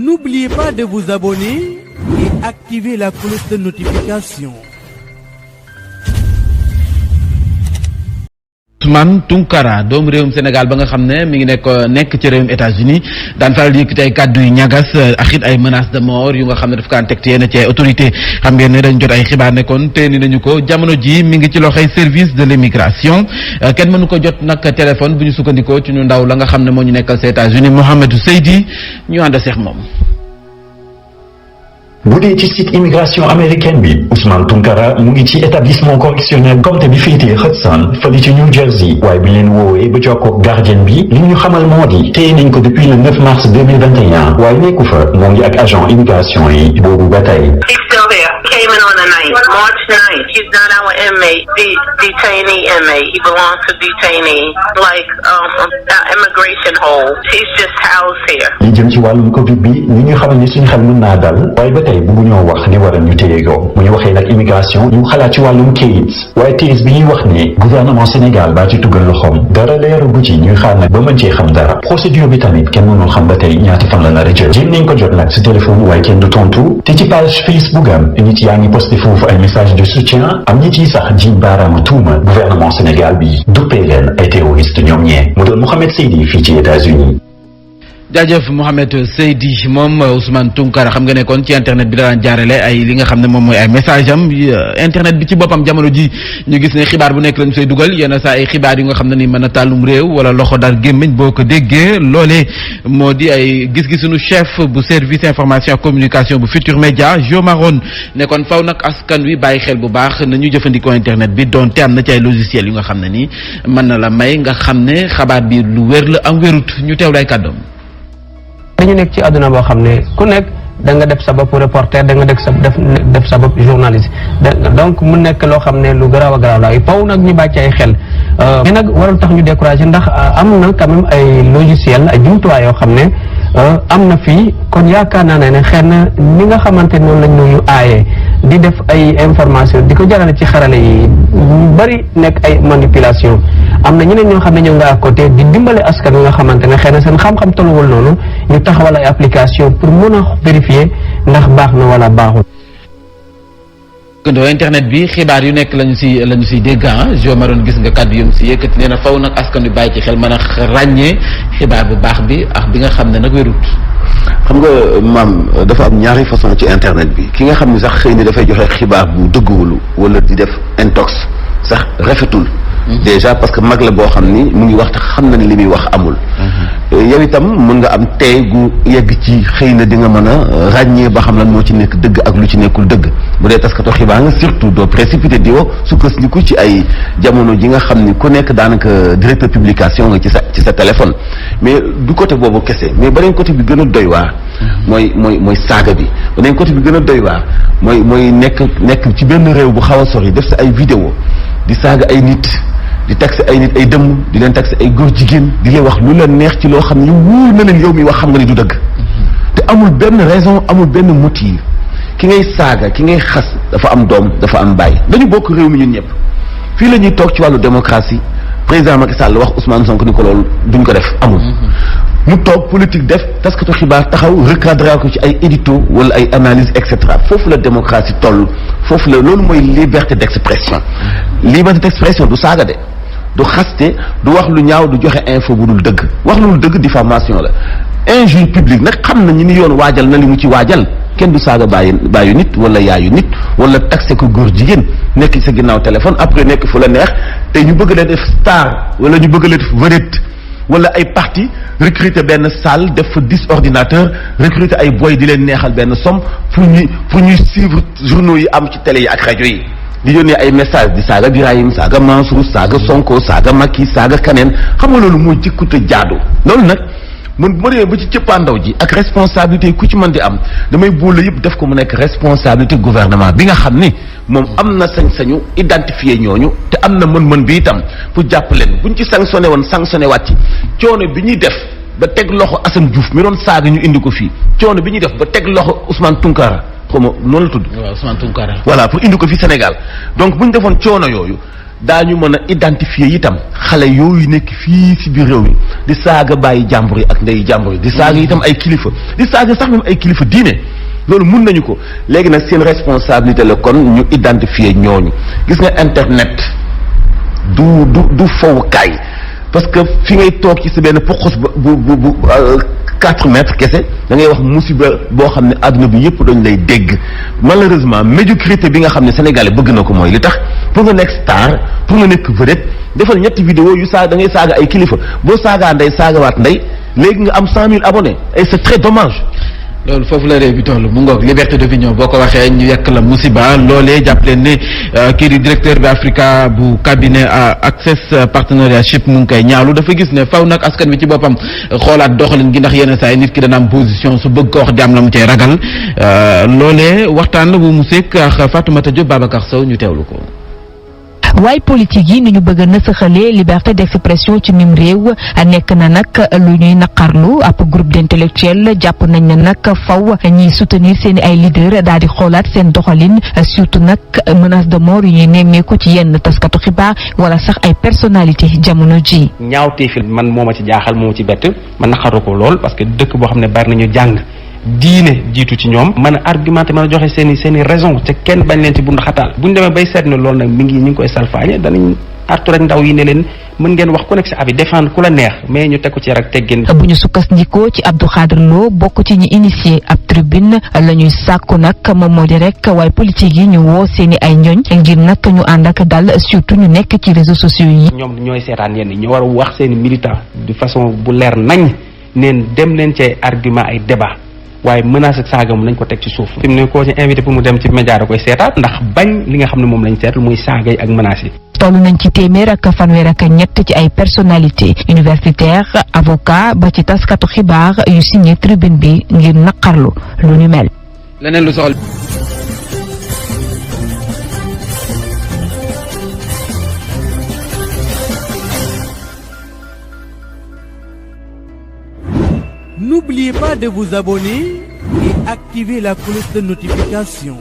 N'oubliez pas de vous abonner et activer la cloche de notification. Ousmane Tounkara doomu réewum Sénégal ba nga xam ne mi ngi nekk ci réewum États-Unis daan faral di yëkkati ay kàddu yu ñagas ak it ay menaces de mort yu nga xam ne daf kaan teg ci yenn ci ay autorité xam ngeen ne dañ jot ay xibaar ne kon teeni nañu ko jamono ji mi ngi ci loxoy service de l'immigration kenn mënu ko jot nag téléphone bu ñu sukkandikoo ci ñu ndaw la nga xam ne moo ñu nekkal ci États-Unis Mohamedou Seydi ñu ànd seex moom. bu dee ci site immigration américaine bi Ousmane Tounkara mu ngi ci établissement correctionnel Comté bi féetee Hudson fële ci New Jersey waaye bi leen woowee ba jokkoo gardien bi li ñu xamal moo di téye nañ ko depuis le 9 mars 2021 waaye nekku fa moo ngi ak agent immigration yi boobu ba tey. Came in on the 9th, March 9th. He's not our inmate, detainee inmate. He belongs to detainee, like immigration hold. He's just housed here. li jëm ci wàllum Covid bi ni ñu xamal ni suñu xel mën naa dal waaye ba tey bu ñoo wax li waral ñu téye ko bu ñu waxee nag immigration ñu xalaat ci wàllum kayit waaye téis bi ñuy wax ne gouvernement Sénégal baa ci tuggal loxoom dara leeragu ci ñuy xaar nag ba mën cee xam dara procédure bi tamit kenn mënul xam ba tey ñaata fan la nar a jël jéem nañ ko jot nag si téléphone waaye kenn du tontu te ci page Facebook am nit yaa ngi posté foofu ay message de soutien am nit yi sax jiñ baaraama tuuma gouvernement Sénégal bi duppee leen ay terroriste ñoom ñee mu doon Mohamed Seydi fii ci États-Unis. jaajëf Mohamed Seydi moom Ousmane Tounkara xam nga ne kon ci internet bi daan jaarale ay li nga xam ne moom mooy ay message am internet bi ci boppam jamono ji ñu gis ne xibaar bu nekk lañu say dugal yenn saa ay xibaar yu nga xam ne ni mën a tàllum réew wala loxo dar gémmiñ boo ko déggee loolee moo di ay gis-gisunu chef bu service information communication bu Futur Média Jo Maron ne kon faw nag askan wi bàyyi xel bu baax nañu jëfandikoo internet bi donte am na ci ay logiciels yu nga xam ne ni mën na la may nga xam ne xabaar bi lu wér la am wérut ñu teew lay kàddoom. dañu nekk ci àdduna boo xam ne ku nekk da nga def sa bopp reporter da nga def sa bopp journaliste donc mu nekk loo xam ne lu garaaw a garaaw la faw nag ñu bàcc ay xel mais nag warul tax ñu découragé ndax am na quand même ay logiciel ay jumtuwaay yoo xam ne am na fii kon yaakaar naa ne xëy na ni nga xamante noonu lañ ñu aayee di def ay information di ko jarale ci xarale yi ñu bari nekk ay manipulation am na ñeneen ñoo xam ne ñoo nga à côté di dimbale askan wi nga xamante ne xëy na seen xam-xam tolluwul noonu ñu taxawal ay application pour mën a vérifier ndax baax na wala baaxul. gëndoo internet bi xibaar yu nekk lañu si dégg Jo Maron gis nga kàddu yum si yëkkati nee na faw nag askan wi bàyyi ci xel mën a ràññee xibaar bu baax bi ak bi nga xam ne nag wérut. xam nga maam dafa am ñaari façon ci internet bi ki nga xam ne sax xëy na dafay joxe xibaar bu dëgguwulu wala di def intox sax rafetul. déjà parce que mag la boo xam ni mu ngi wax te xam na ni li muy wax amul. yow itam mën nga am tey gu yegg ci xëy na di nga mën a ràññee ba xam lan moo ci nekk dëgg ak lu ci nekkul dëgg bu dee taskatu xibaar nga surtout doo précipité di woo sukkandiku ci ay jamono ji nga xam ni ku nekk daanaka directeur publication nga ci sa téléphone. mais du côté boobu kese mais beneen côté bi gën a doy waar. mooy saaga bi beneen côté bi gën a doy waar mooy nekk ci benn réew bu xaw a sori def sa ay vidéo di saaga ay nit. di taxé ay nit ay dëmm di leen taxé ay góor jigéen di leen wax lu la neex ci loo xam ne wóor na leen yow mi wax xam nga ni du dëgg te amul benn raison amul benn motif ki ngay saaga ki ngay xas dafa am doom dafa am baay dañu bokk réew mi ñun ñëpp fii la ñuy toog ci wàllu démocratie président Macky Sall wax Ousmane Sonko ni ko loolu duñ ko def amul mu toog politique def taskatu xibaar taxaw recadré ko ci ay édito wala ay analyse et cetera foofu la démocratie toll foofu la loolu mooy liberté d'expression liberté d'expression du saaga de du xaste du wax lu ñaaw du joxe info bu dul dëgg wax lu dul dëgg diffamation la injure publique nag xam na ñi ni yoon waajal na li mu ci waajal kenn du saaga bàyyu nit wala yaayu nit wala taxé ko góor jigéen nekk ci sa ginnaaw téléphone après nekk fu la neex te ñu bëgg leen def star wala ñu bëgg leen def vedette wala ay parti recruter benn salle def fa 10 ordinateurs recruter ay boy di leen neexal benn somme pour ñuy suivre journaux yi am ci télé yi ak rajo yi di yónnee ay message di saaga Birahim saaga Mansour saaga Sonko saaga Macky saaga kaneen xam nga loolu mooy jikkute jaadu loolu nag man bu ma demee ba ci cëppaandaw ji ak responsabilité ku ci mën di am damay boole yëpp def ko mu nekk responsabilité gouvernement bi nga xam ni moom am na sañ-sañu identifier ñooñu te am na mën-mën bi itam pour jàpp leen buñ ci sanctionné woon sanctionné waat ci coono bi ñuy def ba teg loxo Assane Diouf mi doon saaga ñu indi ko fii coono bi ñuy def ba teg loxo Ousmane Tounkara xaw ma noonu la tudd. waaw Ousmane Tounkara. voilà pour indi ko fi Sénégal donc bu ñu defoon coono yooyu daañu mën a identifier itam xale yooyu nekk fii ci biir réew mi di saaga bàyyi jàmbur yi ak ndey jàmbur yi di saaga itam ay kilifa di saaga sax même ay kilifa diine loolu mun nañu ko léegi nag seen responsabilité la kon ñu identifier ñooñu gis nga internet du fowukaay parce que fi ngay toog ci sa benn poxos bu 4 mètres kese da ngay wax musiba boo xam ne àdduna bi yëpp dañ lay dégg malheureusement médiocrité bi nga xam ne sénégalais bëgg na ko mooy li tax pour nga nekk star pour nga nekk vedette defal ñetti vidéo yu da ngay saaga ay kilifa boo saagaa ndey saagawaat ndey léegi nga am 100 000 abonnés et c'est très dommage. loolu foofu la réew bi toll mu ngoog liberté d'opinion boo ko waxee ñu yekk la musiba loolee jàpp leen ne kii di directeur bi Africa bu cabinet Access Partnership mu ngi koy ñaawlu dafa gis ne faw nag askan wi ci boppam xoolaat doxalin gi ndax yenn saa yi nit ki dana am position su bëgg ko wax di am la mu cay ragal loolee waxtaan la bu mu sekk ak Fatoumata Diop Babacar Sow ñu teewlu ko. waaye politique yi ni ñu bëgg a nasaxalee liberté d'expression ci mim réew nekk na nag lu ñuy naqarlu ab groupe d'intellectuels jàpp nañ ne nag faw ñiy soutenir seen ay leader daal di xoolaat seen doxalin surtout nag menace de mort yu ñuy nemmeeku ci yenn taskatu xibaar wala sax ay personnalité jamono ji. ñaawteefil man moo ma ci jaaxal moo ma ci bett ma naqaru ko lool parce que dëkk boo xam ne bari nañu jàng diine jiitu ci ñoom mën a argumenté mën a joxe seen i raison te kenn bañ leen ci bund xataal bu ñu demee bay seet ne loolu nag mi ngi ñu ngi koy salfaañe danañ artu rek ndaw yi ne leen mën ngeen wax ku nekk si abi défendre ku la neex mais ñu teg ko ci rek teggin. bu ñu sukkandikoo ci Abdou Khadre Lo bokk ci ñi initié ab tribune la ñuy sàkku nag moom moo di rek waaye politique yi ñu woo seeni ay ñoñ ngir nag ñu ànd ak dal surtout ñu nekk ci réseaux sociaux yi. ñoom ñooy seetaan yenn ñu war a wax seeni militant de façon bu leer nañ neen dem leen ci ay argument ay débat waaye menace ak saaga mu nañ ko teg ci suuf fi mu ne koo ci invité pour mu dem ci média da koy seetaat ndax bañ li nga xam ne moom lañ seetlu muy saaga yi ak menaces yi. toll nañ ci téeméer ak fanweer ak ñett ci ay personnalité universitaire avocat ba ci taskatu xibaar yu signé tribune bi ngir naqarlu lu ñu mel. leneen lu soxal. N'oubliez pas de vous abonner et activer la cloche de notification.